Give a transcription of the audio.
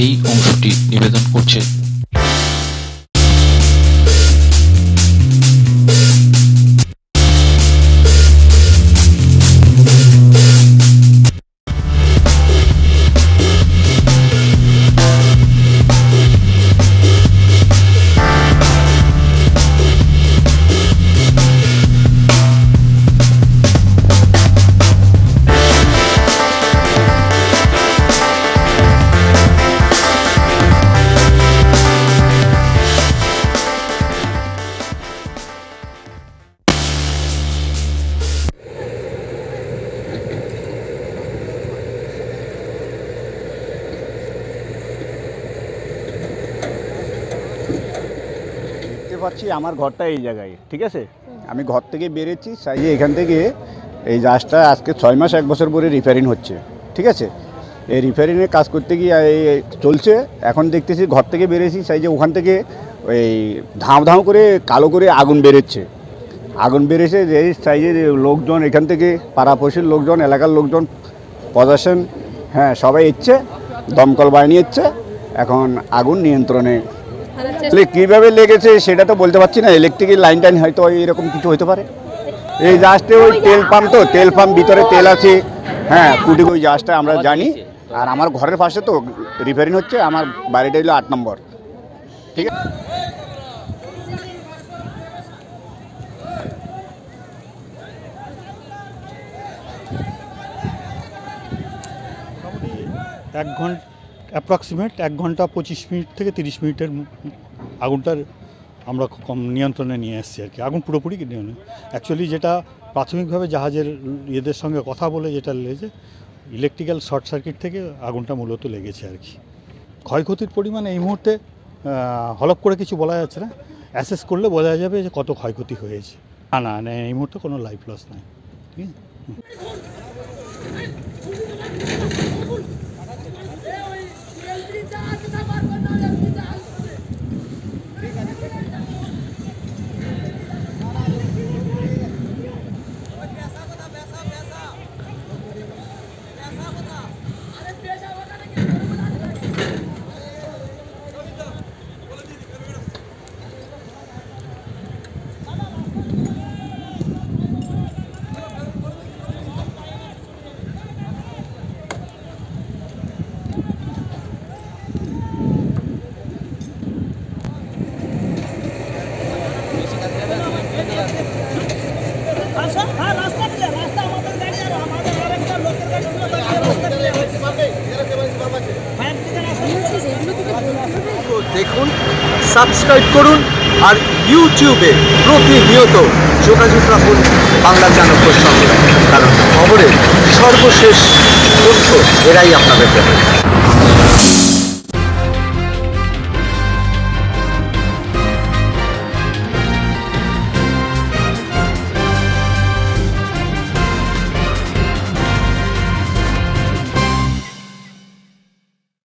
এই অংশটি নিবেদন করছে। পাচ্ছি আমার ঘরটা এই জায়গায়, ঠিক আছে। আমি ঘর থেকে বেরিয়েছি সাইজে এখান থেকে এই জাহাজটা আজকে 6 মাস 1 বছর পরে রিপেয়ারিং হচ্ছে, ঠিক আছে। এই রিপেয়ারিংয়ের কাজ করতে গিয়ে চলছে। এখন দেখতেছি ঘর থেকে বেরিয়েছি সাইজে ওখান থেকে ওই ধাম ধাম করে কালো করে আগুন বেরোচ্ছে। আগুন বেরিয়েছে যে সাইজের লোকজন এখান থেকে পাড়াপড়শির লোকজন, এলাকার লোকজন, প্রশাসন, হ্যাঁ সবাই এসছে, দমকল বাহিনী এসছে। এখন আগুন নিয়ন্ত্রণে। কীভাবে লেগেছে সেটা তো বলতে পারছি না। ইলেকট্রিকের লাইন টাইন হয়তো এরকম কিছু হতে পারে। এই জাহাজটা ওই তেল পাম্প, তো তেল পাম্প ভিতরে তেল আছে, হ্যাঁ কুটি ওই জাহাজটা আমরা জানি। আর আমার ঘরের পাশে তো রিপেয়ারিং হচ্ছে। আমার বাড়িটা হলো 8 নম্বর, ঠিক আছে। এক ঘন্টা অ্যাপ্রক্সিমেট 1 ঘন্টা 25 মিনিট থেকে 30 মিনিটের আগুনটার আমরা নিয়ন্ত্রণে নিয়ে এসেছি আর কি। আগুন পুরোপুরি অ্যাকচুয়ালি যেটা প্রাথমিকভাবে জাহাজের ইয়েদের সঙ্গে কথা বলে যেটা লেগেছে, ইলেকট্রিক্যাল শর্ট সার্কিট থেকে আগুনটা মূলত লেগেছে আর কি। ক্ষয়ক্ষতির পরিমাণ এই মুহূর্তে হলপ করে কিছু বলা যাচ্ছে না। অ্যাসেস করলে বোঝা যাবে যে কত ক্ষয়ক্ষতি হয়েছে। না না এই মুহূর্তে কোনো লাইফ লস নাই, ঠিক আছে। দেখুন, সাবস্ক্রাইব করুন আর ইউটিউবে প্রতিনিয়ত যোগাযোগ রাখুন বাংলা চাণক্যর সঙ্গে, কারণ খবরের সর্বশেষ তথ্য এরাই আপনাদের দেবে।